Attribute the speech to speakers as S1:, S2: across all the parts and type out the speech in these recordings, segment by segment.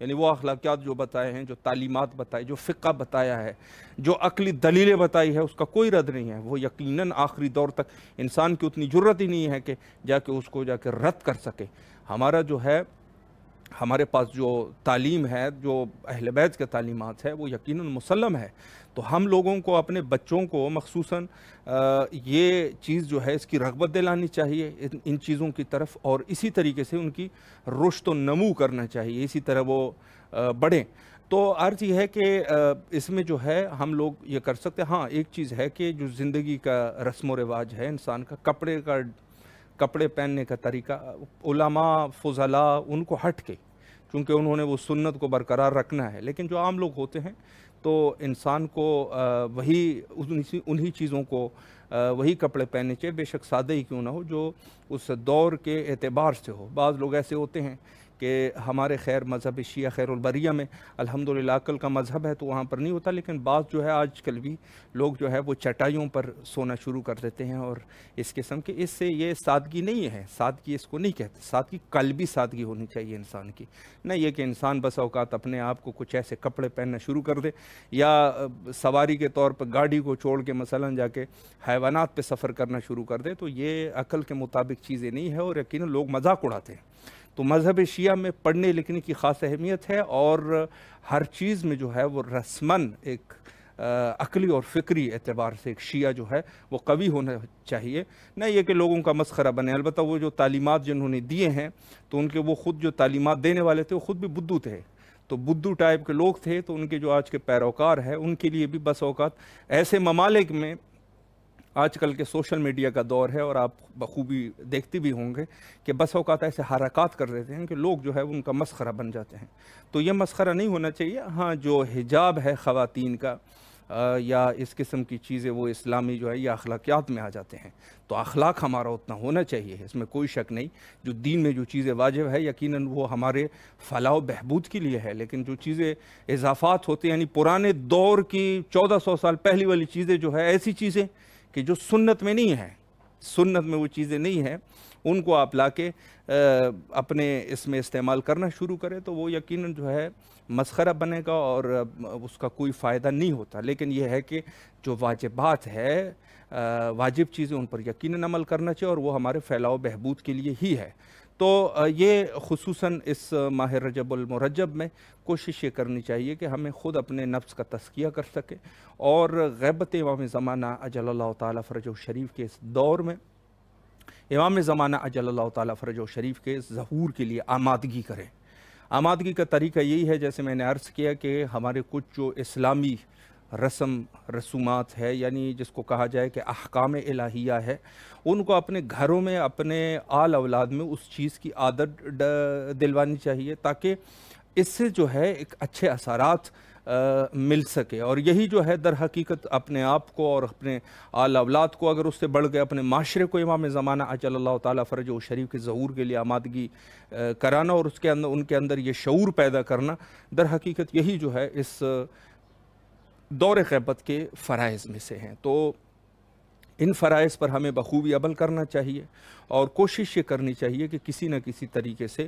S1: یعنی وہ اخلاقیات جو بتائے ہیں، جو تعلیمات بتائی، جو فقہ بتایا ہے، جو عقلی دلیلیں بتائی ہے، اس کا کوئی رد نہیں ہے۔ وہ یقیناً آخری دور تک انسان کی اتنی جرت ہی نہیں ہے کہ جا کے اس کو جا کے رد کر سکے۔ ہمارا جو ہے، ہمارے پاس جو تعلیم ہے، جو اہل بیت کے تعلیمات ہے، وہ یقیناً مسلم ہے۔ تو ہم لوگوں کو اپنے بچوں کو مخصوصاً یہ چیز جو ہے اس کی رغبت دلانی چاہیے ان چیزوں کی طرف، اور اسی طریقے سے ان کی رشد و نمو کرنا چاہیے، اسی طرح وہ بڑھیں۔ تو عرض یہ ہے کہ اس میں جو ہے ہم لوگ یہ کر سکتے ہیں۔ ہاں ایک چیز ہے کہ جو زندگی کا رسم و رواج ہے انسان کا، کپڑے پہننے کا طریقہ، علماء فضلاء ان کو ہٹ کے، چونکہ انہوں نے وہ سنت کو برقرار رکھنا ہے، لیکن جو عام لوگ ہوتے ہیں تو انسان کو انہی چیزوں کو وہی کپڑے پہننے چاہیے، بے شک سادہ ہی کیوں نہ ہو، جو اس دور کے اعتبار سے ہو۔ بعض لوگ ایسے ہوتے ہیں کہ ہمارے خیر مذہب شیعہ خیر البریہ میں الحمدللہ عقل کا مذہب ہے تو وہاں پر نہیں ہوتا، لیکن بعض جو ہے آج کل بھی لوگ جو ہے وہ چٹائیوں پر سونا شروع کر دیتے ہیں، اور اس قسم کے، اس سے یہ سادگی نہیں ہے، سادگی اس کو نہیں کہتے۔ سادگی قلبی سادگی ہونی چاہیے انسان کی، نہ یہ کہ انسان بس اوقات اپنے آپ کو کچھ ایسے کپڑے پہننا شروع کر دے، یا سواری کے طور پر گاڑی کو چھوڑ کے مثلاً جا کے حیوانات پہ سفر کرنا شروع کر دے، تو یہ عقل کے مطابق چیزیں نہیں ہے، اور یقیناً لوگ مذاق اڑاتے ہیں۔ تو مذہب شیعہ میں پڑھنے لکھنے کی خاص اہمیت ہے، اور ہر چیز میں جو ہے وہ رسماً ایک عقلی اور فکری اعتبار سے ایک شیعہ جو ہے وہ قوی ہونا چاہیے، نہ یہ کہ لوگوں کا مسخرہ بنے۔ البتہ وہ جو تعلیمات جنہوں نے دیے ہیں تو ان کے وہ خود جو تعلیمات دینے والے تھے وہ خود بھی بدھو تھے، تو بدھو ٹائپ کے لوگ تھے، تو ان کے جو آج کے پیروکار ہیں ان کے لیے بھی بس اوقات ایسے ممالک میں، آج کل کے سوشل میڈیا کا دور ہے اور آپ بخوبی دیکھتے بھی ہوں گے کہ بس اوقات ایسے حرکات کر دیتے ہیں کہ لوگ جو ہے ان کا مسخرہ بن جاتے ہیں۔ تو یہ مسخرہ نہیں ہونا چاہیے۔ ہاں جو حجاب ہے خواتین کا یا اس قسم کی چیزیں، وہ اسلامی جو ہے یہ اخلاقیات میں آ جاتے ہیں، تو اخلاق ہمارا اتنا ہونا چاہیے، اس میں کوئی شک نہیں۔ جو دین میں جو چیزیں واجب ہے یقیناً وہ ہمارے فلاح و بہبود کے لیے ہے، لیکن جو چیزیں اضافات ہوتے ہیں، یعنی پرانے دور کی 1400 سال پہلی والی چیزیں جو ہے، ایسی چیزیں کہ جو سنت میں نہیں ہے، سنت میں وہ چیزیں نہیں ہیں، ان کو آپ لا کے اپنے اس میں استعمال کرنا شروع کریں تو وہ یقیناً جو ہے مسخرہ بنے گا، اور اس کا کوئی فائدہ نہیں ہوتا۔ لیکن یہ ہے کہ جو واجبات ہے، واجب چیزیں، ان پر یقیناً عمل کرنا چاہیے، اور وہ ہمارے فلاح و بہبود کے لیے ہی ہے۔ تو یہ خصوصاً اس ماہ رجب المرجب میں کوشش یہ کرنی چاہیے کہ ہمیں خود اپنے نفس کا تزکیہ کر سکے، اور غیبت امام زمانہ اجل اللہ تعالیٰ فرجہ شریف کے اس دور میں امام زمانہ اجل اللہ تعالیٰ فرجہ شریف کے ظہور کے لیے آمادگی کریں۔ آمادگی کا طریقہ یہی ہے، جیسے میں نے عرض کیا کہ ہمارے کچھ جو اسلامی رسم رسومات ہے، یعنی جس کو کہا جائے کہ احکام الہیہ ہے، ان کو اپنے گھروں میں، اپنے آل اولاد میں اس چیز کی عادت دلوانی چاہیے، تاکہ اس سے جو ہے ایک اچھے اثرات مل سکے، اور یہی جو ہے در حقیقت اپنے آپ کو اور اپنے آل اولاد کو، اگر اس سے بڑھ گئے اپنے معاشرے کو امام زمانہ اجل اللہ تعالیٰ فرجہ شریف کے ظہور کے لیے آمادگی کرانا، اور اس کے اندر ان کے اندر یہ شعور پیدا کرنا، در حقیقت یہی جو ہے اس دور غیبت کے فرائض میں سے ہیں۔ تو ان فرائض پر ہمیں بخوبی عمل کرنا چاہیے، اور کوشش یہ کرنی چاہیے کہ کسی نہ کسی طریقے سے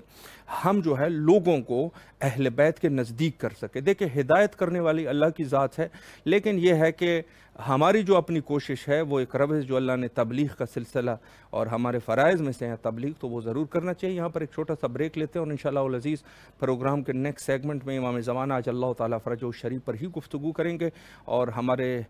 S1: ہم جو ہے لوگوں کو اہل بیت کے نزدیک کر سکے۔ دیکھیں ہدایت کرنے والی اللہ کی ذات ہے، لیکن یہ ہے کہ ہماری جو اپنی کوشش ہے وہ ایک روش جو اللہ نے تبلیغ کا سلسلہ اور ہمارے فرائض میں سے ہے تبلیغ، تو وہ ضرور کرنا چاہیے۔ یہاں پر ایک چھوٹا سا بریک لیتے ہیں، اور انشاءاللہ العزیز پروگرام کے نیکسٹ سیگمنٹ میں امام زمانہ اجل اللہ تعالیٰ فرجہ شریف پر ہی گفتگو کریں گے، اور ہمارے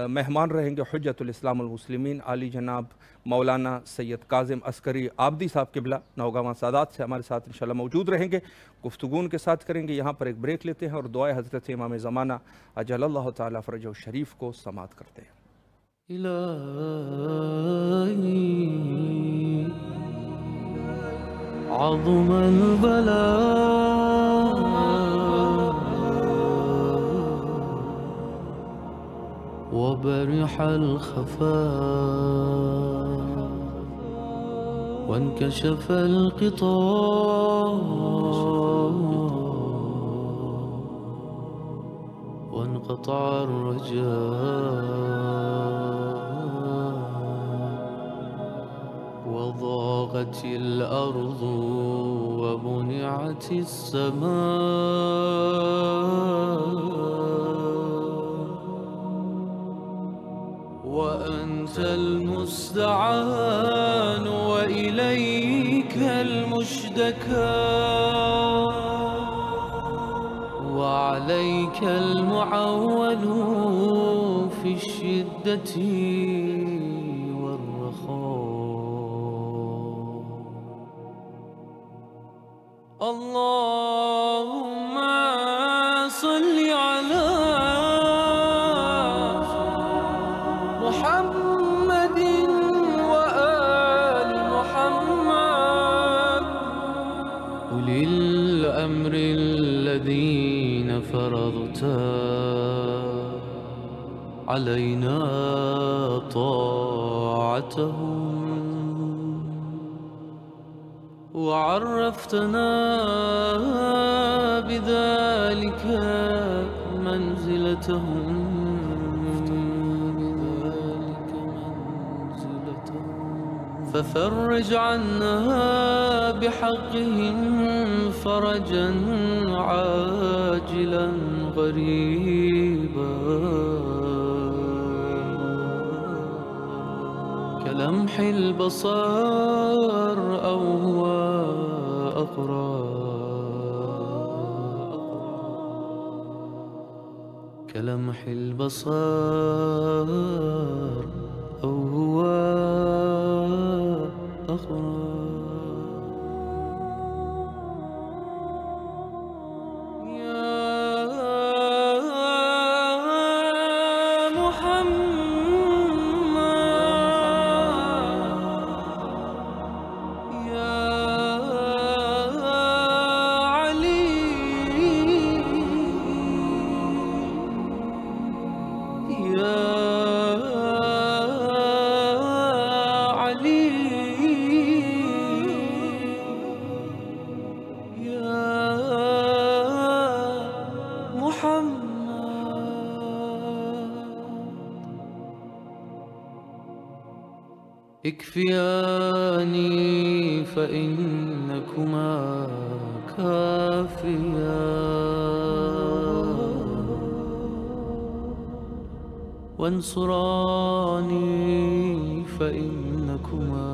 S1: مہمان رہیں گے حجت الاسلام المسلمین عالی جناب مولانا سید کاظم عسکری عابدی صاحب قبلہ نوگاواں سادات سے ہمارے ساتھ انشاءاللہ موجود رہیں گے، گفتگو ان کے ساتھ کریں گے۔ یہاں پر ایک بریک لیتے ہیں اور دعائے حضرت امام زمانہ اجل اللہ تعالیٰ فرجہ شریف کو سماعت کرتے ہیں۔
S2: إلهي عظم البلاء وبرح الخفاء وانكشف الغطاء وانقطع الرجاء وضاقت الأرض ومنعت السماء وأنت المستعان وإليك المشتكى وعليك المعول في الشدة والرخاء. اللهم صل على محمد وآل محمد أولي الأمر الذين فرضت علينا طاعتهم وعرفتنا بذلك منزلتهم ففرج عنا بحقهم فرجا عاجلا غريبا كلمح البصر أو هو أقرب كلمح البصر أو هو أقرب. اكفياني فإنكما كافيان وانصراني فإنكما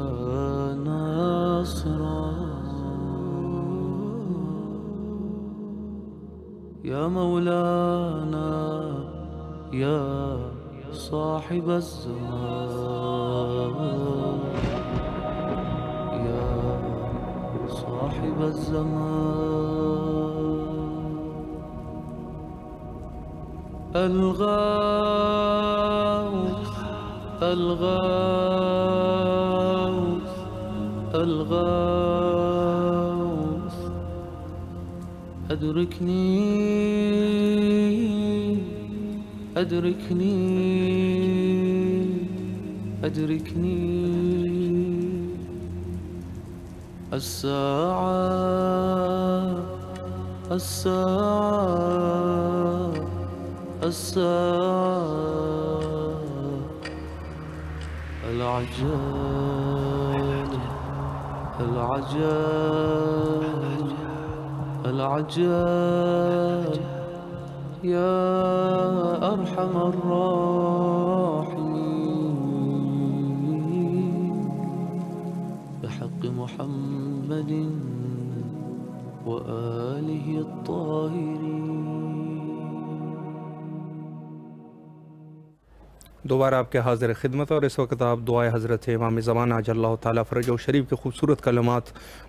S2: ناصران يا مولانا يا صاحب الزمان يا صاحب الزمان الغوث الغوث الغوث أدركني أدركني أدركني الساعة الساعة الساعة العجل العجل العجل يا أرحم الراحمين بحق محمد وآله الطاهرين.
S1: دوبارہ آپ کے حاضر خدمت اور اس وقت آپ دعائے حضرت امام زمان عجل اللہ تعالیٰ فرج و شریف کے خوبصورت کلمات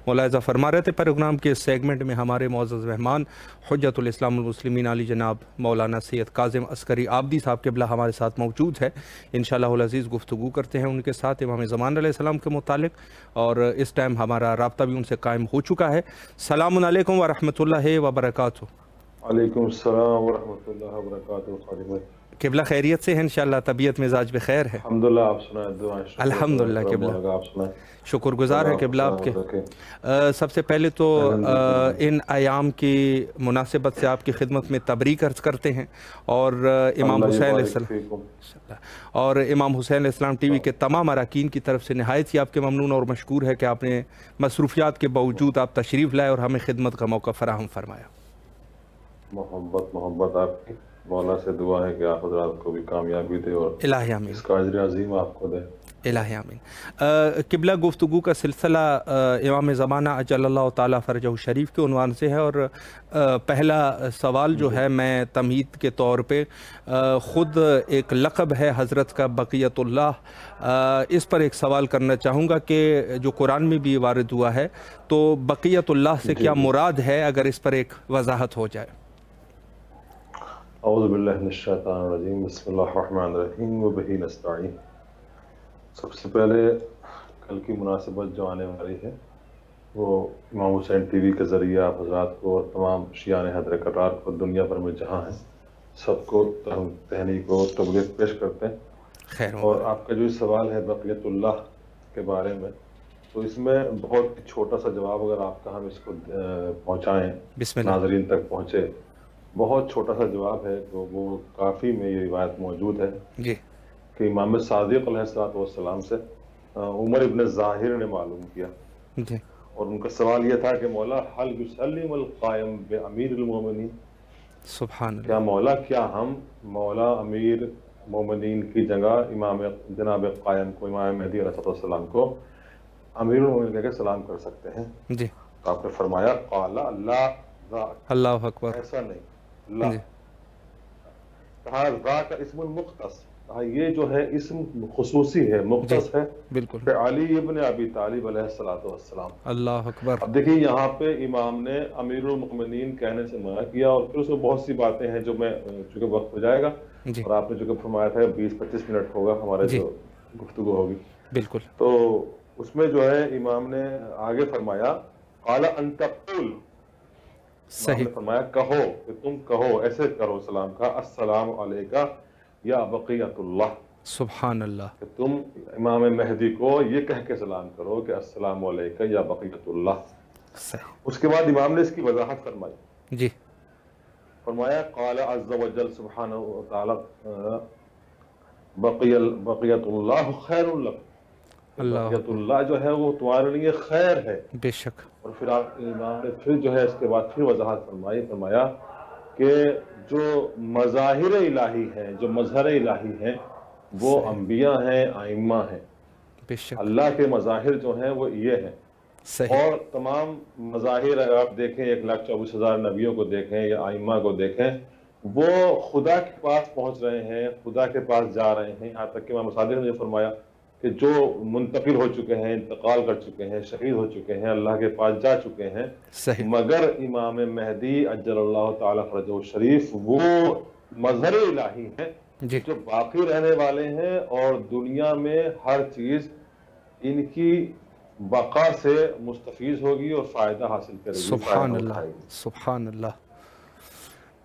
S1: ملاحظہ فرما رہے تھے. پروگرام کے اس سیگمنٹ میں ہمارے معزز مہمان حجت الاسلام المسلمین علی جناب مولانا سید کاظم عسکری عابدی صاحب قبلہ ہمارے ساتھ موجود ہے. انشاءاللہ العزیز گفتگو کرتے ہیں ان کے ساتھ امام زمان علیہ السلام کے متعلق، اور اس ٹائم ہمارا رابطہ بھی ان سے قائم ہو چکا ہے. السلام علیکم ورحمۃ اللہ وبرکاتہ.
S3: علیکم السلام ورحمۃ اللہ وبرکاتہ.
S1: قبلہ خیریت سے ہے انشاءاللہ؟ طبیعت مزاج بخیر ہے؟
S3: الحمدللہ. آپ سنائیں دعائیں.
S1: الحمدللہ قبلہ
S3: آپ سنائیں.
S1: شکر گزار ہے قبلہ آپ کے. سب سے پہلے تو ان ایام کی مناسبت سے آپ کی خدمت میں تبریک عرض کرتے ہیں، اور امام حسین علیہ السلام اور امام حسین علیہ السلام ٹی وی کے تمام اراکین کی طرف سے نہایت ہی آپ کے ممنون اور مشکور ہے کہ آپ نے مصروفیات کے باوجود آپ تشریف لائے اور ہمیں خدمت کا موقع فراہم فرمایا.
S3: محبت آپ کی. مولا سے دعا ہے کہ آپ حضرات کو بھی کامیابی دے اور
S1: الہی آمین.
S3: اس کا اجر عظیم آپ کو دے.
S1: الہی آمین. قبلہ گفتگو کا سلسلہ امام زمانہ اجل اللہ تعالیٰ فرجہ شریف کے عنوان سے ہے، اور پہلا سوال جو ہے میں تمہید کے طور پہ خود ایک لقب ہے حضرت کا بقیت اللہ، اس پر ایک سوال کرنا چاہوں گا کہ جو قرآن میں بھی وارد ہوا ہے، تو بقیت اللہ سے کیا مراد ہے، اگر اس پر ایک وضاحت ہو جائے.
S3: اعوذ باللہ من الشیطان الرجیم. بسم اللہ الرحمن الرحیم وبہ نستعین. سب سے پہلے کل کی مناسبت جو آنے والی ہے وہ امام حسین ٹی وی کے ذریعے آپ حضرات کو اور تمام شیعان حیدر کرار کو دنیا بھر میں جہاں ہیں سب کو تہنیت و تبریک پیش کرتے ہیں.
S1: خیر.
S3: اور آپ کا جو سوال ہے بقیت اللہ کے بارے میں، تو اس میں بہت چھوٹا سا جواب اگر آپ کا ہم اس کو پہنچائیں،
S1: بسم اللہ.
S3: ناظرین تک پہنچے، بہت چھوٹا سا جواب ہے. تو وہ کافی میں یہ روایت موجود ہے
S1: جی
S3: کہ امام صادق علیہ السلام سے عمر ابن ظاہر نے معلوم کیا،
S1: جی،
S3: اور ان کا سوال یہ تھا کہ مولا حل یسلم القائم بامیر المومنین.
S1: سبحان
S3: کیا
S1: اللہ.
S3: مولا، کیا ہم مولا امیر مومنین کی جگہ امام جناب قائم کو، امام مہدی علیہ السلام کو امیر المومنین کہہ کے سلام کر سکتے ہیں؟
S1: جی.
S3: تو آپ نے فرمایا قال لا ذاک،
S1: اللہ اکبر.
S3: ایسا نہیں. لا.
S1: جی.
S3: کہا ذاک اسم المختص، کہا یہ جو ہے اسم خصوصی ہے، مختص ہے
S1: بالکل.
S3: کہ علی ابن ابی طالب علیہ السلام.
S1: اللہ اکبر.
S3: اب دیکھیے یہاں پہ امام نے امیر المؤمنین کہنے سے منع کیا، اور پھر اس میں بہت سی باتیں ہیں جو میں چونکہ وقت ہو جائے گا،
S1: جی
S3: اور آپ نے چونکہ فرمایا تھا 20-25 منٹ ہوگا ہمارے
S1: جی
S3: جو گفتگو ہوگی،
S1: بالکل.
S3: تو اس میں جو ہے امام نے آگے فرمایا قال ان تقول، امام
S1: صحیح.
S3: نے فرمایا کہو، کہ تم کہو، ایسے کرو سلام کا، السلام علیکہ یا بقیت اللہ،
S1: سبحان اللہ.
S3: کہ تم امام مہدی کو یہ کہہ کے سلام کرو کہ السلام علیکہ یا بقیت اللہ.
S1: صحیح.
S3: اس کے بعد امام نے اس کی وضاحت فرمائی.
S1: جی.
S3: فرمایا قال عز وجل سبحانہ وتعالی بقیت اللہ خیر لکم،
S1: اللہ
S3: بقیت اللہ جو ہے وہ تمہارے لیے خیر ہے.
S1: بے شک.
S3: اور پھر امام نے پھر جو ہے اس کے بعد پھر وضاحت فرمایا کہ جو مظاہر الہی ہیں، جو مظہر الہی ہیں، وہ انبیاء ہیں، ائمہ ہیں.
S1: بے شک.
S3: اللہ کے مظاہر جو ہیں وہ یہ ہیں.
S1: صحیح.
S3: اور تمام مظاہر اگر آپ دیکھیں 1,24,000 نبیوں کو دیکھیں یا ائمہ کو دیکھیں، وہ خدا کے پاس پہنچ رہے ہیں، خدا کے پاس جا رہے ہیں. یہاں تک کہ امام صادق نے فرمایا کہ جو منتقل ہو چکے ہیں، انتقال کر چکے ہیں، شہید ہو چکے ہیں، اللہ کے پاس جا چکے ہیں،
S1: صحیح.
S3: مگر امام مہدی اجل اللہ تعالی فرجہ شریف وہ مظہر الہی ہیں
S1: جی.
S3: جو باقی رہنے والے ہیں، اور دنیا میں ہر چیز ان کی بقا سے مستفیض ہوگی اور فائدہ حاصل کرے گی.
S1: سبحان اللہ. سبحان اللہ.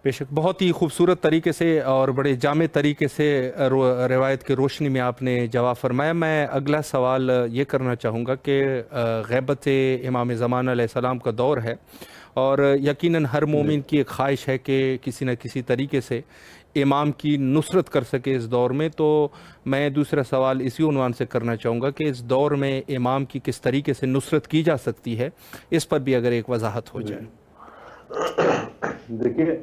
S1: بے شک بہت ہی خوبصورت طریقے سے اور بڑے جامع طریقے سے روایت کی روشنی میں آپ نے جواب فرمایا. میں اگلا سوال یہ کرنا چاہوں گا کہ غیبت امام زمانہ علیہ السلام کا دور ہے، اور یقیناً ہر مومن کی ایک خواہش ہے کہ کسی نہ کسی طریقے سے امام کی نصرت کر سکے اس دور میں. تو میں دوسرا سوال اسی عنوان سے کرنا چاہوں گا کہ اس دور میں امام کی کس طریقے سے نصرت کی جا سکتی ہے، اس پر بھی اگر ایک وضاحت ہو جائے.
S3: دیکھیے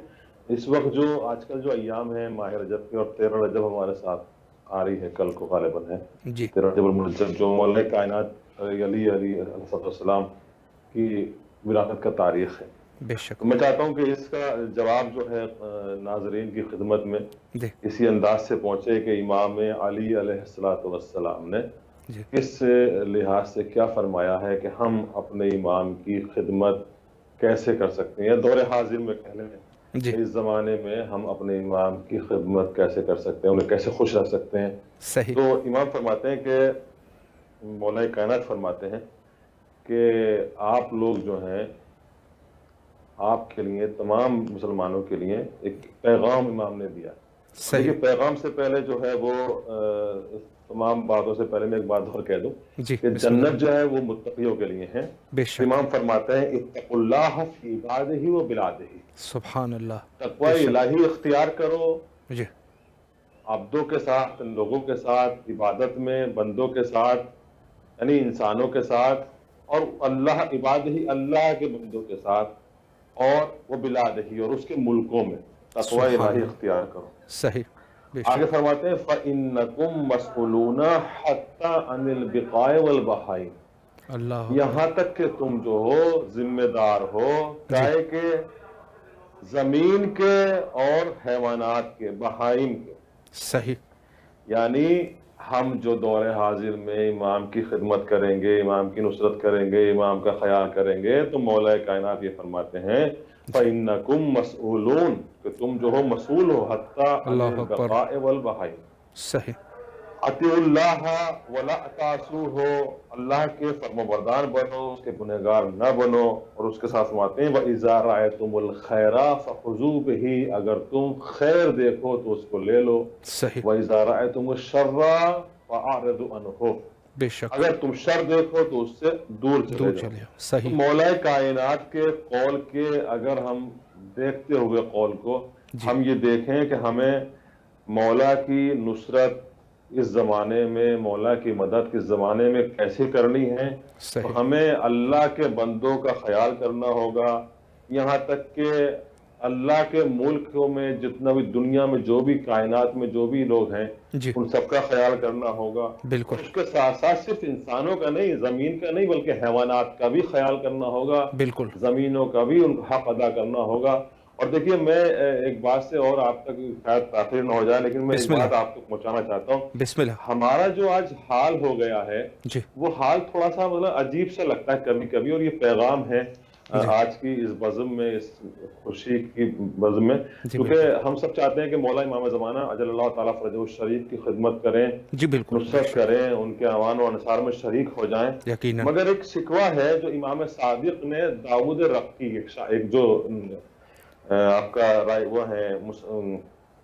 S3: اس وقت جو آج کل جو ایام ہیں ماہ رجب کے، اور 13 رجب ہمارے ساتھ آ رہی ہے، کل کو غالباً ہے
S1: جی.
S3: 13 رجب المرجب، جو مولا کائنات علی علیہ السلام کی ولادت کا تاریخ ہے.
S1: بے شک.
S3: میں چاہتا ہوں کہ اس کا جواب جو ہے ناظرین کی خدمت میں
S1: جی.
S3: اسی انداز سے پہنچے کہ امام علی علیہ السلام نے
S1: جی.
S3: اس لحاظ سے کیا فرمایا ہے کہ ہم اپنے امام کی خدمت کیسے کر سکتے ہیں، یا دور حاضر میں کہہ لیں
S1: جی.
S3: اس زمانے میں ہم اپنے امام کی خدمت کیسے کر سکتے ہیں، انہیں کیسے خوش رکھ سکتے ہیں.
S1: صحیح.
S3: تو امام فرماتے ہیں کہ مولا کائنات فرماتے ہیں کہ آپ لوگ جو ہیں، آپ کے لیے، تمام مسلمانوں کے لیے ایک پیغام امام نے دیا. دیکھیے پیغام سے پہلے جو ہے وہ تمام باتوں سے پہلے میں ایک بات اور کہہ دوں
S1: جی
S3: کہ جنت جو ہے وہ متقیوں کے لیے ہے.
S1: بے شک.
S3: امام فرماتے ہیں اتقوا اللہ فی عبادہ و بلادہ.
S1: سبحان اللہ.
S3: تقوی الہی اختیار کرو
S1: جی
S3: عبدوں کے ساتھ، لوگوں کے ساتھ، عبادت میں بندوں کے ساتھ، یعنی انسانوں کے ساتھ، اور اللہ عبادہ اللہ کے بندوں کے ساتھ، اور وہ بلادہ اور اس کے ملکوں میں تقوی الہی اختیار کرو.
S1: صحیح.
S3: آگے فرماتے ہیں فَإِنَّكُمْ مَسْئُولُونَ حَتَّى عَنِ الْبِقَاءِ وَالْبَهَائِمِ.
S1: اللہ
S3: یہاں تک کہ تم جو ہو ذمہ دار ہو کائے کے، زمین کے اور حیوانات کے، بہائم کے.
S1: صحیح.
S3: یعنی ہم جو دور حاضر میں امام کی خدمت کریں گے، امام کی نصرت کریں گے، امام کا خیال کریں گے، تو مولا کائنات یہ فرماتے ہیں فَإِنَّكُمْ مَسْئُولُونَ کہ تم جو ہو مسئول ہو حتیٰ عَنِ الْبَقَاءِ وَالْبَقَاءِ.
S1: صحیح.
S3: اطیعوا اللہ ولا تعصوہ، اللہ کے فرمانبردار بنو، اس کے گنہگار نہ بنو. اور اس کے ساتھ فرماتے ہیں وَإِذَا رَأَيْتُمُ الْخَيْرَ فَخُذُوا بِهِ، اگر تم خیر دیکھو تو اس کو لے لو.
S1: صحیح.
S3: وَإِذَا رَأَيْتُمُ الشَّرَّ فَأَعْرِضُوا عَنْهُ،
S1: بے شک.
S3: اگر تم شر دیکھو تو اس سے دور چلے جاؤ.
S1: صحیح.
S3: مولا کائنات کے قول کے اگر ہم دیکھتے ہوئے قول کو ہم یہ دیکھیں کہ ہمیں مولا کی نصرت اس زمانے میں، مولا کی مدد اس زمانے میں کیسے کرنی ہے، تو ہمیں اللہ کے بندوں کا خیال کرنا ہوگا. یہاں تک کہ اللہ کے ملکوں میں جتنا بھی دنیا میں جو بھی کائنات میں جو بھی لوگ ہیں ان سب کا خیال کرنا ہوگا.
S1: بالکل.
S3: اس کے ساتھ ساتھ صرف انسانوں کا نہیں، زمین کا نہیں، بلکہ حیوانات کا بھی خیال کرنا ہوگا.
S1: بالکل.
S3: زمینوں کا بھی ان کا حق ادا کرنا ہوگا. اور دیکھیے میں ایک بات سے اور آپ تک شاید تاخیر نہ ہو جائے لیکن میں ایک بات آپ تک پہنچانا چاہتا ہوں.
S1: بسم اللہ.
S3: ہمارا جو آج حال ہو گیا ہے وہ حال تھوڑا سا مطلب عجیب سا لگتا ہے کبھی کبھی، اور یہ پیغام ہے آج کی اس بزم میں، اس خوشی کی بزم میں، کیونکہ ہم سب چاہتے ہیں کہ مولا امام زمانہ اجل اللہ تعالیٰ فرجہ الشریف کی خدمت کریں، نصرت کریں، ان کے اعوان و انصار میں شریک ہو جائیں. مگر ایک شکوہ ہے جو امام صادق نے داؤد رقی، ایک جو آپ کا وہ ہیں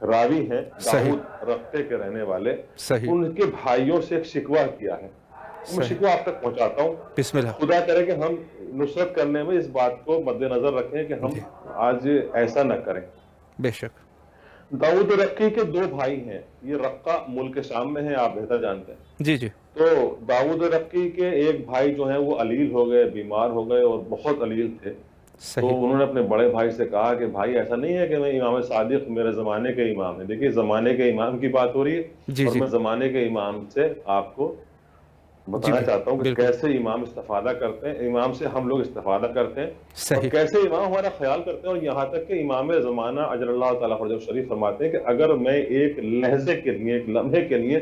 S3: راوی ہیں داؤد رقے کے رہنے والے، ان کے بھائیوں سے ایک شکوہ کیا ہے. میں شکوہ آپ تک پہنچاتا ہوں.
S1: بسم اللہ.
S3: خدا کرے کہ ہم نصرت کرنے میں اس بات کو مد نظر رکھیں کہ ہم آج ایسا نہ کریں.
S1: بے شک.
S3: داؤد رقی کے دو بھائی ہیں، یہ رقہ ملک شام میں ہے، آپ بہتر جانتے ہیں.
S1: جی جی.
S3: تو داؤد رقی کے ایک بھائی جو ہیں وہ علیل ہو گئے، بیمار ہو گئے اور بہت علیل تھے. تو انہوں نے اپنے بڑے بھائی سے کہا کہ بھائی ایسا نہیں ہے کہ میں امام صادق میرے زمانے کے امام ہیں. دیکھیے زمانے کے امام کی بات ہو رہی ہے اور میں زمانے کے امام سے آپ کو بتانا چاہتا ہوں کہ کیسے امام استفادہ کرتے ہیں، امام سے ہم لوگ استفادہ کرتے ہیں اور کیسے امام ہمارا خیال کرتے ہیں. اور یہاں تک کہ امام زمانہ اجل اللہ تعالیٰ فرجہ الشریف فرماتے ہیں کہ اگر میں ایک لحظے کے لیے، ایک لمحے کے لیے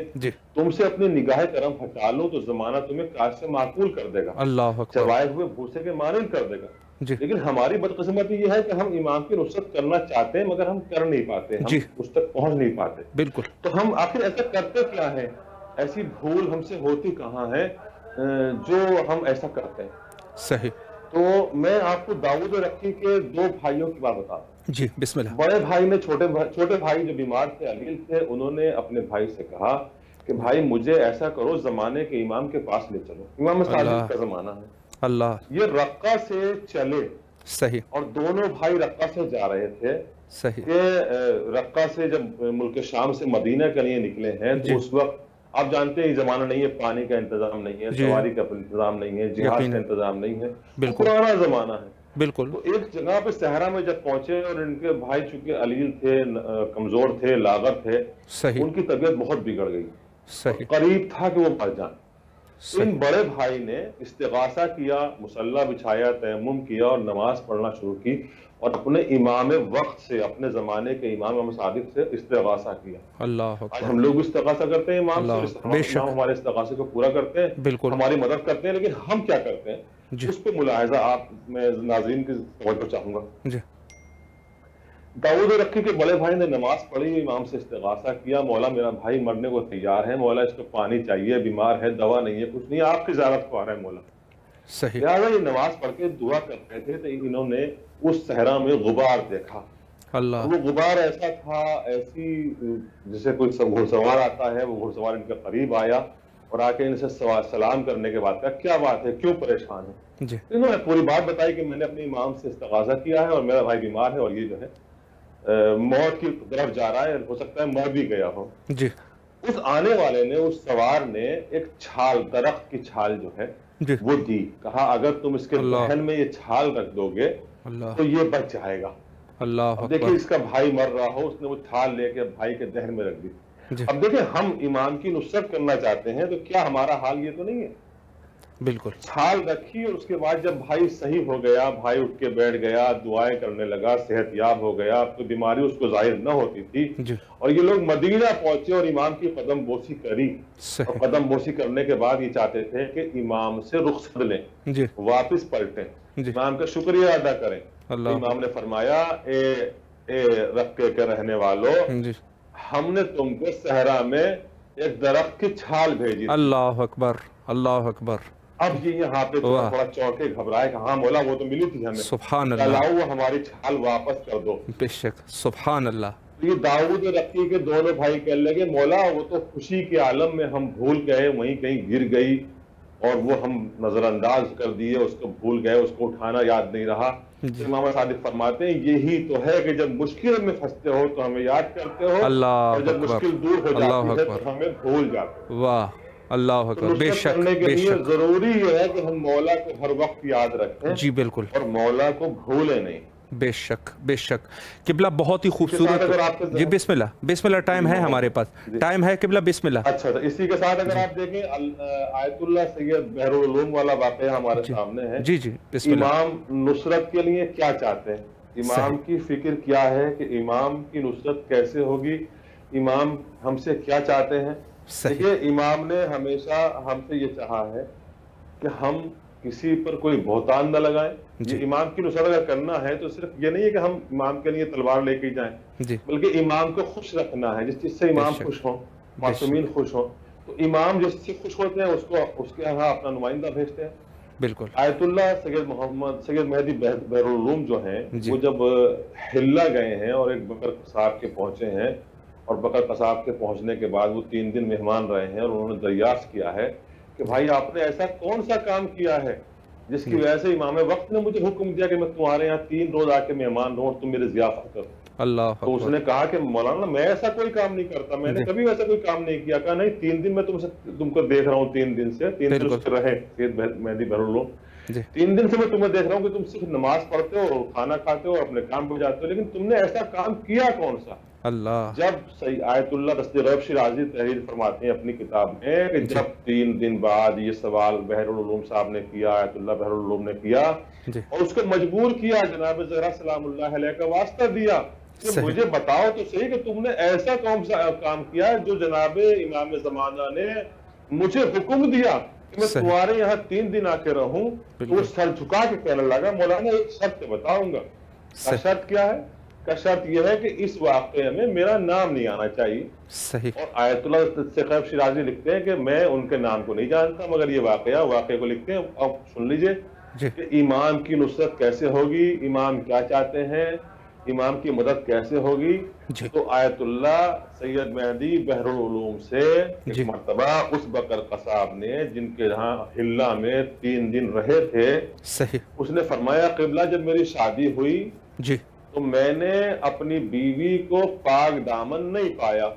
S3: تم سے اپنی نگاہ کرم ہٹا لوں تو زمانہ تمہیں کاش سے معقول کر دے گا، چبائے ہوئے بھوسے کے مانند کر دے گا. لیکن ہماری بدقسمتی یہ ہے کہ ہم امام کی نصرت کرنا چاہتے ہیں مگر ہم کر نہیں پاتے، ہم اس تک پہنچ نہیں پاتے. بالکل. تو ہم آخر ایسا کرتے کیا ہے، ایسی بھول ہم سے ہوتی کہاں ہے جو ہم ایسا کرتے ہیں.
S1: صحیح.
S3: تو میں آپ کو داؤد رقی کے دو بھائیوں کی بات بتا رہا ہوں.
S1: جی بسم اللہ.
S3: بڑے بھائی نے چھوٹے بھائی جو بیمار تھے، علیل تھے، انہوں نے اپنے بھائی سے کہا کہ بھائی مجھے ایسا کرو زمانے کے امام کے پاس لے چلو. امام صادق کا زمانہ ہے. اللہ. یہ رقہ سے چلے. صحیح. اور دونوں بھائی رقہ سے جا رہے تھے. صحیح. کہ رقہ سے جب ملک شام سے مدینہ کے لیے نکلے ہیں تو اس وقت آپ جانتے ہیں یہ زمانہ نہیں ہے، پانی کا انتظام نہیں ہے، سواری کا انتظام نہیں ہے، جہاز کا انتظام نہیں ہے، پرانا زمانہ ہے. بالکل. تو ایک جگہ پہ صحرا میں جب پہنچے اور ان کے بھائی چونکہ علیل تھے، کمزور تھے، لاغر تھے، ان کی طبیعت بہت بگڑ گئی. قریب تھا کہ وہ مر جائیں. ان بڑے بھائی نے استغاثہ کیا، مصلی بچھایا، تیمم کیا اور نماز پڑھنا شروع کی اور اپنے امام وقت سے، اپنے زمانے کے امام صادق سے استغاثہ کیا. اللہ. آج ہم لوگ استغاثہ کرتے ہیں امام سے، امام ہمارے استغاثے کو پورا کرتے ہیں، بالکل ہماری مدد کرتے ہیں، لیکن ہم کیا کرتے ہیں اس پہ ملاحظہ آپ میں ناظرین کی توجہ چاہوں گا. داؤد رقی کے بڑے بھائی نے نماز پڑھی، امام سے استغاثہ کیا، مولا میرا بھائی مرنے کو تیار ہے، مولا اس کو پانی چاہیے، بیمار ہے، دوا نہیں ہے، کچھ نہیں، آپ کی زیارت کو آ رہا ہے مولا. صحیح. لہٰذا یہ نماز پڑھ کے دعا کر رہے تھے تو انہوں نے اس صحرا میں غبار دیکھا.
S1: اللہ
S3: وہ غبار ایسا تھا، ایسی جیسے کوئی گھڑ سوار آتا ہے، وہ گھڑ سوار ان کے قریب آیا اور آ کے ان سے سلام کرنے کے بعد کہا کیا بات ہے، کیوں پریشان ہے؟
S1: جی
S3: انہوں نے پوری بات بتائی کہ میں نے اپنے امام سے استغاثہ کیا ہے اور میرا بھائی بیمار ہے اور یہ جو ہے موت کی طرف جا رہا ہے، ہو سکتا ہے مر بھی گیا ہو۔
S1: جی
S3: اس آنے والے نے، اس سوار نے ایک چھال، درخت کی چھال جو ہے
S1: جی
S3: وہ دی، کہا اگر تم اس کے
S1: اللہ
S3: دہن میں یہ چھال رکھ دو گے
S1: اللہ
S3: تو یہ بچ جائے گا۔
S1: اللہ
S3: اب دیکھیں
S1: اکبر
S3: اس کا بھائی مر رہا ہو، اس نے وہ چھال لے کے بھائی کے دہن میں رکھ دی۔
S1: جی
S3: اب دیکھیں ہم امام کی نصرت کرنا چاہتے ہیں تو کیا ہمارا حال یہ تو نہیں ہے؟
S1: بالکل
S3: چھال رکھی اور اس کے بعد جب بھائی صحیح ہو گیا، بھائی اٹھ کے بیٹھ گیا، دعائیں کرنے لگا، صحت یاب ہو گیا، اب تو بیماری اس کو ظاہر نہ ہوتی تھی،
S1: جی
S3: اور یہ لوگ مدینہ پہنچے اور امام کی قدم بوسی کری، اور
S1: صحیح
S3: قدم بوسی کرنے کے بعد یہ چاہتے تھے کہ امام سے رخصت لیں،
S1: جی
S3: واپس پلٹیں،
S1: جی
S3: امام کا شکریہ ادا کریں۔
S1: اللہ
S3: امام نے فرمایا اے رقے کے رہنے والوں،
S1: جی
S3: ہم نے تم کو صحرا میں ایک درخت کی چھال بھیجی تھی۔
S1: اللہ اکبر اللہ اکبر
S3: اب یہ یہاں پہ
S1: واہ
S3: تھوڑا چونکے گھبرائے کہ ہاں مولا وہ تو ملی تھی ہمیں،
S1: سبحان اللہ
S3: لاؤ وہ ہماری چھال واپس کر دو۔
S1: بے شک سبحان اللہ
S3: تو یہ داؤد اور رقی کے دونوں بھائی کہنے لگے مولا وہ تو خوشی کے عالم میں ہم بھول گئے، وہیں کہیں گر گئی اور وہ ہم نظر انداز کر دیے، اس کو بھول گئے، اس کو اٹھانا یاد نہیں رہا۔
S1: جی
S3: امام صادق فرماتے ہیں یہی تو ہے کہ جب مشکل میں پھنستے ہو تو ہمیں یاد کرتے ہو،
S1: اللہ
S3: اور جب
S1: اکبر
S3: مشکل دور ہو
S1: اللہ
S3: جاتی ہے
S1: اکبر
S3: تو ہمیں بھول جاتے ہو۔
S1: واہ اللہ
S3: تو
S1: اکبر بے
S3: نصرت
S1: شک
S3: کرنے کے
S1: بے
S3: لیے
S1: شک
S3: ضروری یہ ہے کہ ہم مولا کو ہر وقت یاد رکھیں
S1: جی بالکل
S3: اور مولا کو بھولیں نہیں۔
S1: بے شک بے شک قبلہ بہت ہی
S3: اس کے ساتھ
S1: خوبصورت
S3: اگر آپ کے
S1: جی بسم اللہ ٹائم ہے ہمارے پاس
S3: جی۔
S1: ٹائم ہے قبلہ بسم اللہ
S3: اچھا تو اسی کے ساتھ اگر آپ دیکھیں آیت اللہ سید بحر العلوم والا واقعہ ہمارے سامنے ہے۔
S1: جی جی بسم اللہ
S3: امام نصرت کے لیے کیا چاہتے ہیں، امام کی فکر کیا ہے کہ امام کی نصرت کیسے ہوگی، امام ہم سے کیا چاہتے ہیں۔
S1: صحیح
S3: دیکھیے امام نے ہمیشہ ہم سے یہ چاہا ہے کہ ہم کسی پر کوئی بہتان نہ لگائیں۔
S1: جی
S3: یہ امام کی نصرت اگر کرنا ہے تو صرف یہ نہیں ہے کہ ہم امام کے لیے تلوار لے کے جائیں،
S1: جی
S3: بلکہ امام کو خوش رکھنا ہے، جس چیز سے امام
S1: شک،
S3: خوش ہوں،
S1: بے
S3: معصومین خوش ہوں، تو امام جس سے خوش ہوتے ہیں اس کے یہاں اپنا نمائندہ بھیجتے ہیں۔
S1: بالکل
S3: آیت اللہ سید مہدی بحر العلوم جو ہیں
S1: جی
S3: وہ جب حلہ گئے ہیں اور ایک بکر قصاب کے پہنچے ہیں، اور بکر قصاب کے پہنچنے کے بعد وہ 3 دن مہمان رہے ہیں، اور انہوں نے دریافت کیا ہے کہ بھائی آپ نے ایسا کون سا کام کیا ہے جس کی وجہ سے امام وقت نے مجھے حکم دیا کہ میں تمہارے یہاں 3 روز آ کے مہمان رہوں اور تم میری ضیافت کرو۔
S1: اللہ
S3: تو اس
S1: اکبر
S3: نے کہا کہ مولانا میں ایسا کوئی کام نہیں کرتا، میں نے کبھی ایسا کوئی کام نہیں کیا۔ کہا نہیں 3 دن میں تم کو دیکھ رہا ہوں، 3 دن سے 3 دن اس کے رہے سید مہدی بحر العلوم،
S1: جی
S3: 3 دن سے میں تمہیں دیکھ رہا ہوں کہ تم صرف نماز پڑھتے ہو اور کھانا کھاتے ہو اور اپنے کام پہ جاتے ہو، لیکن تم نے ایسا کام کیا کون سا؟
S1: اللہ
S3: جب آیت اللہ دست غیب شیرازی تحریر فرماتے ہیں اپنی کتاب میں کہ جب 3 دن بعد یہ سوال بحر العلوم صاحب نے کیا، آیت اللہ بحر العلوم نے کیا
S1: جی
S3: اور اس کو مجبور کیا، جناب زہرا سلام اللہ علیہ کا واسطہ دیا کہ مجھے بتاؤ تو صحیح کہ تم نے ایسا کون سا کام کیا جو جناب امام زمانہ نے مجھے حکم دیا کہ میں تمہارے یہاں 3 دن آ کے رہوں۔ تو وہ سر جھکا کے کہنے لگا مولانا ایک شرط بتاؤں گا۔ شرط کیا ہے؟ کا شرط یہ ہے کہ اس واقعے میں میرا نام نہیں آنا چاہیے۔
S1: صحیح
S3: اور آیت اللہ غیب شیرازی لکھتے ہیں کہ میں ان کے نام کو نہیں جانتا مگر یہ واقعے کو لکھتے ہیں۔ اب سن لیجئے کہ امام کی نصرت کیسے ہوگی، امام کیا چاہتے ہیں، امام کی مدد کیسے ہوگی۔ تو آیت اللہ سید مہدی بحر العلوم سے ایک مرتبہ اس بکر قصاب نے جن کے یہاں حلہ میں 3 دن رہے تھے،
S1: صحیح
S3: اس نے فرمایا قبلہ جب میری شادی ہوئی
S1: جی
S3: تو میں نے اپنی بیوی کو پاک دامن نہیں پایا۔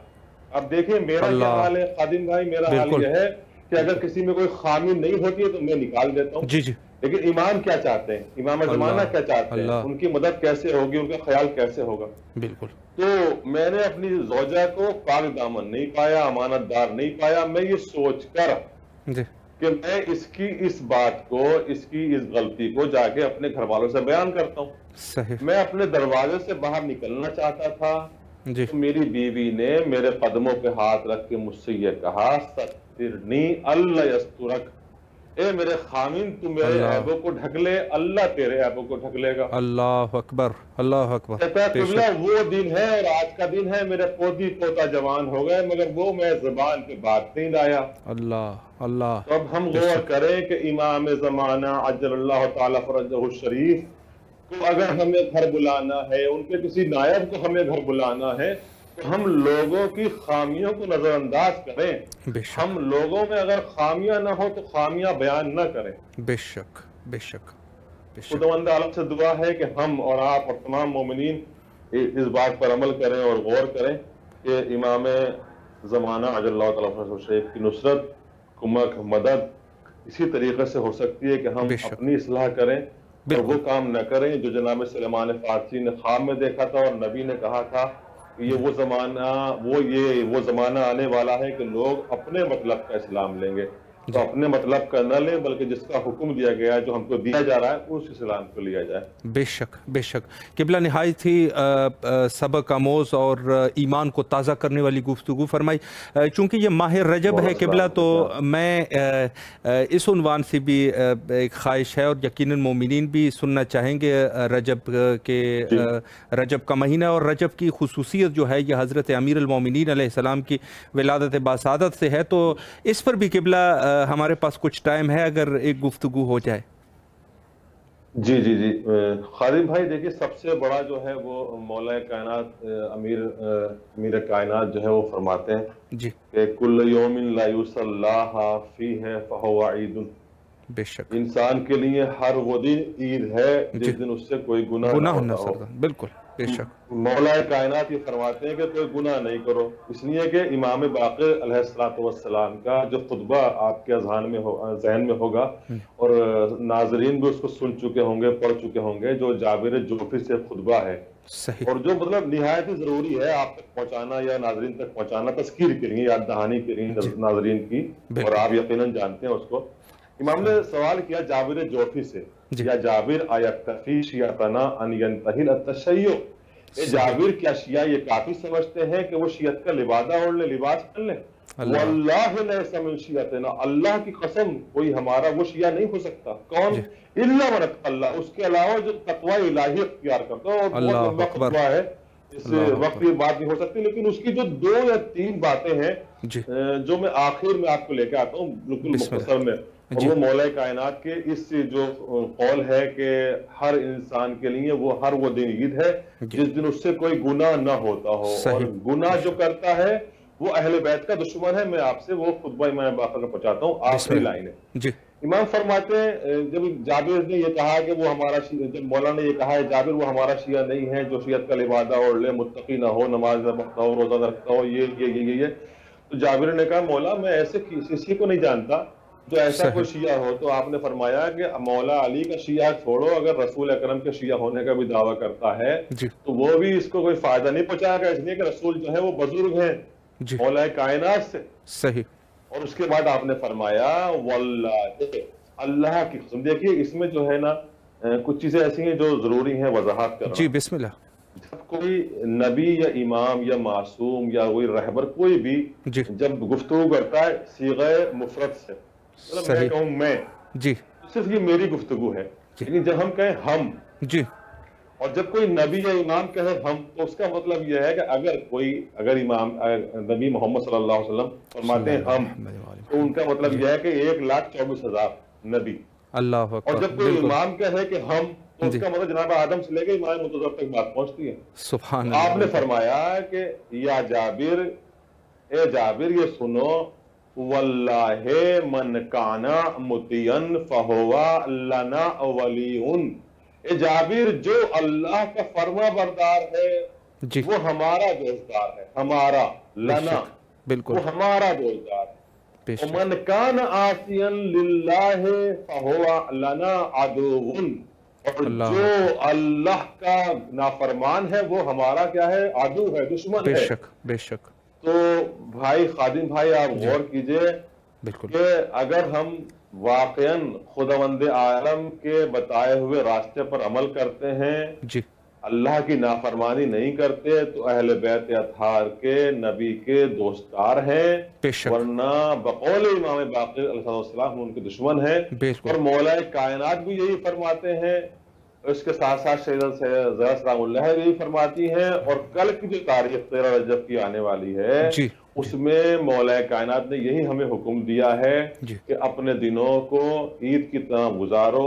S3: اب دیکھیں میرا کیا حال ہے خادم بھائی، میرا حال یہ ہے کہ اگر کسی میں کوئی خامی نہیں ہوتی ہے تو میں نکال دیتا ہوں،
S1: جی جی
S3: لیکن امام کیا چاہتے ہیں، امام زمانہ کیا چاہتے ہیں، ان کی مدد کیسے ہوگی، ان کا خیال کیسے ہوگا۔
S1: بالکل
S3: تو میں نے اپنی زوجہ کو پاک دامن نہیں پایا، امانت دار نہیں پایا، میں یہ سوچ کر کہ میں اس بات کو، اس غلطی کو جا کے اپنے گھر والوں سے بیان کرتا ہوں۔
S1: صحیح
S3: میں اپنے دروازے سے باہر نکلنا چاہتا تھا تو میری بیوی نے میرے قدموں پہ ہاتھ رکھ کے مجھ سے یہ کہا سترنی اللہ یسترک، اے میرے خامن تو میرے عیبوں کو ڈھک لے، اللہ تیرے عیبوں کو ڈھک لے گا۔
S1: اللہ اکبر اللہ اکبر۔
S3: کہتا ہے قبلہ وہ دن ہے اور آج کا دن ہے، میرے پوتی پوتا جوان ہو گئے مگر وہ میں زبان پہ بات نہیں لایا۔
S1: اللہ اللہ
S3: تو اب ہم غور کریں کہ امام زمانہ عجل اللہ تعالی فرجہ الشریف کو اگر ہمیں گھر بلانا ہے، ان کے کسی نائب کو ہمیں گھر بلانا ہے، تو ہم لوگوں کی خامیوں کو نظر انداز کریں.
S1: بے شک
S3: ہم لوگوں میں اگر خامیاں نہ ہو تو خامیاں بیان نہ کریں.
S1: بے شک بے شک بے شک.
S3: خداوند عالم سے دعا ہے کہ ہم اور آپ اور تمام مومنین اس بات پر عمل کریں اور غور کریں کہ امام زمانہ عجل اللہ تعالیٰ عنہ شریف کی نصرت، کمک، مدد اسی طریقے سے ہو سکتی ہے کہ ہم
S1: بے شک.
S3: اپنی اصلاح کریں اور
S1: بالکل.
S3: وہ کام نہ کریں جو جناب سلیمان فارسی نے خواب میں دیکھا تھا اور نبی نے کہا تھا کہ یہ وہ زمانہ آنے والا ہے کہ لوگ اپنے مطلب کا اسلام لیں گے. تو اپنے مطلب کا نہ لیں بلکہ جس کا حکم دیا گیا ہے، جو ہم کو دیا جا رہا ہے، اس اسلام کو لیا جائے.
S1: بے شک بے شک. قبلہ نہایت ہی سبق آموز اور ایمان کو تازہ کرنے والی گفتگو فرمائی. چونکہ یہ ماہ رجب ہے قبلہ، تو میں اس عنوان سے بھی ایک خواہش ہے اور یقیناً مومنین بھی سننا چاہیں گے رجب کے رجب کا مہینہ اور رجب کی خصوصیت جو ہے یہ حضرت امیر المومنین علیہ السلام کی ولادت باسعادت سے ہے. تو اس پر بھی قبلہ ہمارے پاس کچھ ٹائم ہے اگر ایک گفتگو ہو جائے.
S3: جی جی جی خالد بھائی، دیکھیے سب سے بڑا جو ہے وہ مولا کائنات امیر کائنات جو ہے وہ فرماتے ہیں
S1: جی
S3: کہ کل یوم لا یصلی فیہ فہو عید.
S1: بے شک.
S3: انسان کے لیے ہر وہ دن عید ہے جس دن اس سے کوئی گناہ نہ ہوتا ہو.
S1: بالکل بے شک.
S3: مولا کائنات یہ فرماتے ہیں کہ کوئی گناہ نہیں کرو، اس لیے کہ امام باقر علیہ السلام کا جو خطبہ آپ کے ذہن میں ہوگا اور ناظرین بھی اس کو سن چکے ہوں گے، پڑھ چکے ہوں گے، جو جابر جوفی سے خطبہ ہے
S1: صحیح.
S3: اور جو مطلب نہایت ہی ضروری ہے آپ تک پہنچانا یا ناظرین تک پہنچانا، تذکیر کے لیے، یاد دہانی کے لیے ناظرین کی، اور آپ یقیناً جانتے ہیں اس کو. امام نے سوال کیا جابر جوفی سے، یا جابر ایکتفی شیعتنا ان ینتہی التشیع. جابر کیا شیعہ یہ کافی سمجھتے ہیں کہ وہ شیعت کا لبادہ اوڑھ لے، لباس پہن لے؟ واللہ لیس من شیعتنا، اللہ کی قسم کوئی ہمارا وہ شیعہ نہیں ہو سکتا. کون؟ الا من اتقى اللہ، اس کے علاوہ جو تقوی الہی اختیار کرتا ہے. اور بہت لمبا خطبہ ہے، اس وقت یہ بات نہیں ہو سکتی، لیکن اس کی جو 2 یا 3 باتیں ہیں جو میں آخر میں آپ کو لے کے آتا ہوں بالکل مختصر میں، اور وہ مولا کائنات کے اس جو قول ہے کہ ہر انسان کے لیے ہر وہ دن عید ہے جس دن اس سے کوئی گناہ نہ ہوتا ہو، اور گناہ جو کرتا ہے وہ اہل بیت کا دشمن ہے. میں آپ سے وہ خطبہ امام باقر کا پہنچاتا ہوں، آخری لائن ہے. امام فرماتے ہیں جب جابر نے یہ کہا کہ وہ ہمارا جب مولا نے یہ کہا ہے جابر وہ ہمارا شیعہ نہیں ہے جو شیعت کا لبادہ اوڑھ لے، متقی نہ ہو، نماز نہ پڑھتا ہو، روزہ نہ رکھتا ہو، یہ تو جابر نے کہا مولا میں ایسے کسی کو نہیں جانتا جو ایسا کوئی شیعہ ہو. تو آپ نے فرمایا کہ مولا علی کا شیعہ چھوڑو، اگر رسول اکرم کے شیعہ ہونے کا بھی دعویٰ کرتا ہے تو وہ بھی اس کو کوئی فائدہ نہیں پہنچائے گا، اس لیے کہ رسول جو ہے وہ بزرگ ہیں مولا کائنات سے. صحیح. اور اس کے بعد آپ نے فرمایا واللہ، اللہ کی قسم. دیکھیے اس میں جو ہے نا کچھ چیزیں ایسی ہیں جو ضروری ہیں وضاحت کرنا. جی بسم اللہ. جب کوئی نبی یا امام یا معصوم یا کوئی رہبر کوئی بھی جب گفتگو کرتا ہے صیغہ مفرد سے، مطلب میں کہوں میں، صرف یہ میری گفتگو ہے. لیکن جب ہم کہیں ہم، اور جب کوئی نبی یا امام کہے ہم، تو اس کا مطلب یہ ہے کہ اگر امام نبی محمد صلی اللہ علیہ وسلم فرماتے ہیں ہم، تو ان کا مطلب یہ ہے کہ 1,24,000 نبی. اللہ. اور جب کوئی امام کہے کہ ہم، تو اس کا مطلب جناب آدم سے لے کے امام منتظر تک بات پہنچتی ہے. سبحان اللہ. آپ نے فرمایا کہ یا جابر، اے جابر یہ سنو، واللہ من کانا مطیعن فہوا لنا ولیٌ. اے جابر جو اللہ کا فرما بردار ہے وہ ہمارا دوستدار ہے، ہمارا لنا، وہ ہمارا دوستدار ہے. ومن کان عاصیا للہ فہوا لنا عدو. اور جو اللہ کا نافرمان ہے وہ ہمارا کیا ہے؟ عدو ہے، دشمن ہے. بے شک بے شک. تو بھائی خادم بھائی آپ غور کیجئے کہ اگر ہم واقعاً خداوند عالم کے بتائے ہوئے راستے پر عمل کرتے ہیں، اللہ کی نافرمانی نہیں کرتے، تو اہل بیت اطہار کے نبی کے دوستدار ہیں، ورنہ بقول امام باقر علیہ السلام ان کے دشمن ہیں. اور مولا کائنات بھی یہی فرماتے ہیں، اس کے ساتھ ساتھ زہرا سلام اللہ یہی فرماتی ہیں. اور کل کی جو تاریخ 13 رجب کی آنے والی ہے اس میں مولا کائنات نے یہی ہمیں حکم دیا ہے کہ اپنے دنوں کو عید کی طرح گزارو،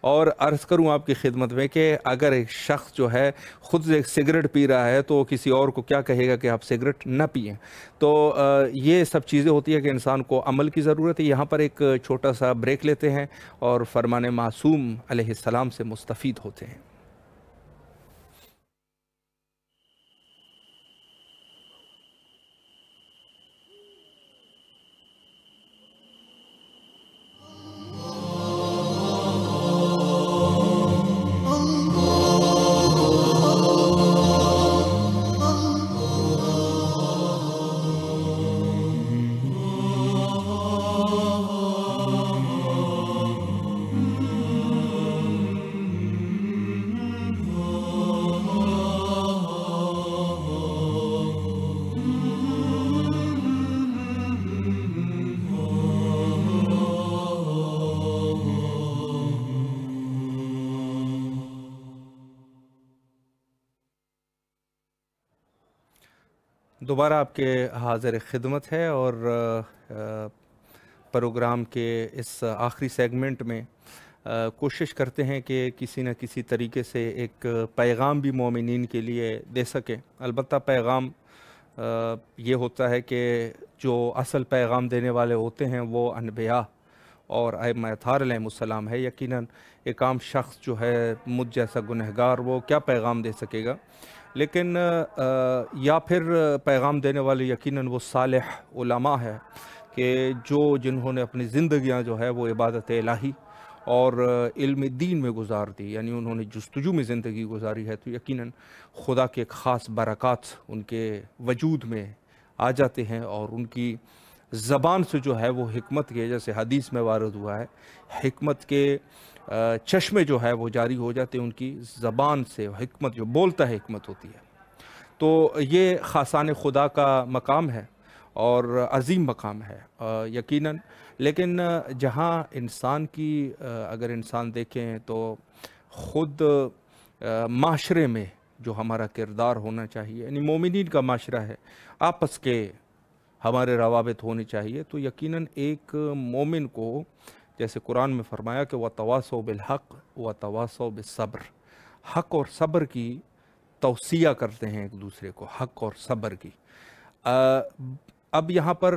S1: اور عرض کروں آپ کی خدمت میں کہ اگر ایک شخص جو ہے خود سے سگریٹ پی رہا ہے تو کسی اور کو کیا کہے گا کہ آپ سگریٹ نہ پئیں. تو یہ سب چیزیں ہوتی ہیں کہ انسان کو عمل کی ضرورت ہے. یہاں پر ایک چھوٹا سا بریک لیتے ہیں اور فرمان معصوم علیہ السلام سے مستفید ہوتے ہیں. دوبارہ آپ کے حاضر خدمت ہے اور پروگرام کے اس آخری سیگمنٹ میں کوشش کرتے ہیں کہ کسی نہ کسی طریقے سے ایک پیغام بھی مومنین کے لیے دے سکیں. البتہ پیغام یہ ہوتا ہے کہ جو اصل پیغام دینے والے ہوتے ہیں وہ انبیاء اور ائمہ اطہار علیہ السلام ہے. یقیناً ایک عام شخص جو ہے مجھ جیسا گنہگار وہ کیا پیغام دے سکے گا, لیکن یا پھر پیغام دینے والے یقیناً وہ صالح علماء ہے کہ جنہوں نے اپنی زندگیاں جو ہے وہ عبادت الہی اور علم دین میں گزار دی, یعنی انہوں نے جستجو میں زندگی گزاری ہے. تو یقیناً خدا کے ایک خاص برکات ان کے وجود میں آ جاتے ہیں اور ان کی زبان سے جو ہے وہ حکمت کے, جیسے حدیث میں وارد ہوا ہے, حکمت کے چشمے جو ہے وہ جاری ہو جاتے ہیں. ان کی زبان سے حکمت جو بولتا ہے حکمت ہوتی ہے. تو یہ خاصان خدا کا مقام ہے اور عظیم مقام ہے یقیناً. لیکن جہاں انسان کی اگر انسان دیکھیں تو خود معاشرے میں جو ہمارا کردار ہونا چاہیے, یعنی مومنین کا معاشرہ ہے, آپس کے ہمارے روابط ہونے چاہیے. تو یقیناً ایک مومن کو جیسے قرآن میں فرمایا کہ وَتَوَاصَوْا بِالْحَقِّ وَتَوَاصَوْا بِالصَّبْرِ, حق اور صبر کی توصیہ کرتے ہیں ایک دوسرے کو, حق اور صبر کی. اب یہاں پر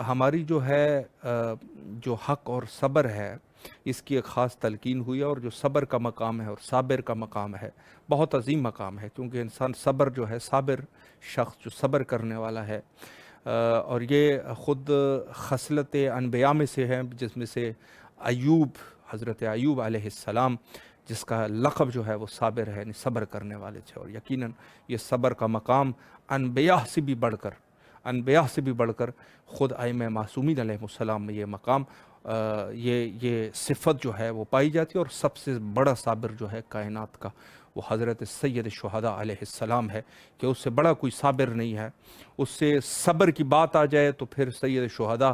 S1: ہماری جو ہے جو حق اور صبر ہے اس کی ایک خاص تلقین ہوئی ہے, اور جو صبر کا مقام ہے اور صابر کا مقام ہے بہت عظیم مقام ہے, کیونکہ انسان صبر جو ہے, صابر شخص جو صبر کرنے والا ہے, اور یہ خود خصلت انبیاء میں سے ہے, جس میں سے ایوب, حضرت ایوب علیہ السلام جس کا لقب جو ہے وہ صابر ہے, یعنی صبر کرنے والے تھے. اور یقیناً یہ صبر کا مقام انبیاء سے بھی بڑھ کر خود ائمہ معصومین علیہ السلام میں یہ مقام یہ صفت جو ہے وہ پائی جاتی ہے. اور سب سے بڑا صابر جو ہے کائنات کا وہ حضرت سید شہداء علیہ السلام ہے, کہ اس سے بڑا کوئی صابر نہیں ہے. اس سے صبر کی بات آ جائے تو پھر سید شہداء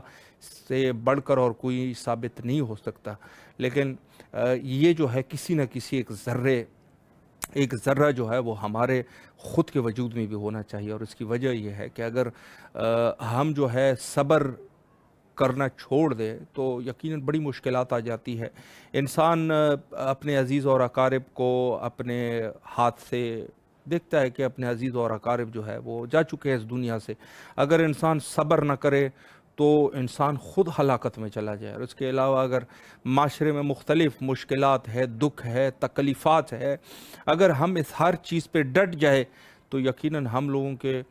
S1: سے بڑھ کر اور کوئی ثابت نہیں ہو سکتا. لیکن یہ جو ہے کسی نہ کسی ایک ذرہ جو ہے وہ ہمارے خود کے وجود میں بھی ہونا چاہیے. اور اس کی وجہ یہ ہے کہ اگر ہم جو ہے صبر کرنا چھوڑ دے تو یقیناً بڑی مشکلات آ جاتی ہے. انسان اپنے عزیز اور اقارب کو اپنے ہاتھ سے دیکھتا ہے کہ اپنے عزیز اور اقارب جو ہے وہ جا چکے ہیں اس دنیا سے. اگر انسان صبر نہ کرے تو انسان خود ہلاکت میں چلا جائے. اور اس کے علاوہ اگر معاشرے میں مختلف مشکلات ہے, دکھ ہے, تکلیفات ہے, اگر ہم اس ہر چیز پہ ڈٹ جائے تو یقیناً ہم لوگوں کے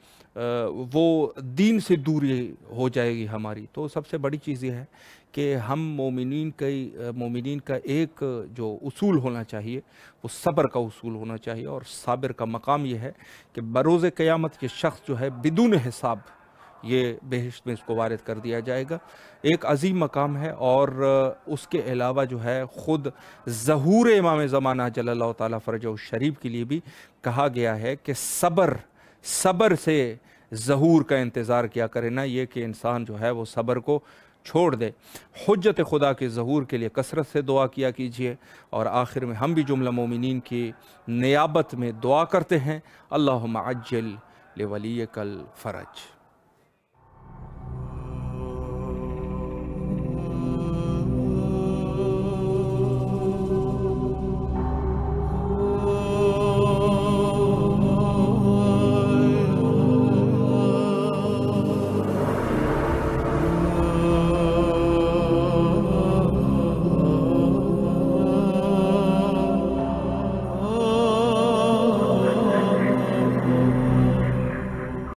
S1: وہ دین سے دوری ہو جائے گی ہماری. تو سب سے بڑی چیز یہ ہے کہ ہم مومنین کا ایک جو اصول ہونا چاہیے وہ صبر کا اصول ہونا چاہیے. اور صابر کا مقام یہ ہے کہ بروز قیامت یہ شخص جو ہے بدون حساب یہ بہشت میں اس کو وارد کر دیا جائے گا. ایک عظیم مقام ہے. اور اس کے علاوہ جو ہے خود ظہور امام زمانہ جل اللہ تعالیٰ فرجہ الشریف کے لیے بھی کہا گیا ہے کہ صبر سے ظہور کا انتظار کیا کرے, نہ یہ کہ انسان جو ہے وہ صبر کو چھوڑ دے. حجت خدا کے ظہور کے لیے کثرت سے دعا کیا کیجئے. اور آخر میں ہم بھی جملہ مومنین کی نیابت میں دعا کرتے ہیں, اللہم عجل لولیک الفرج.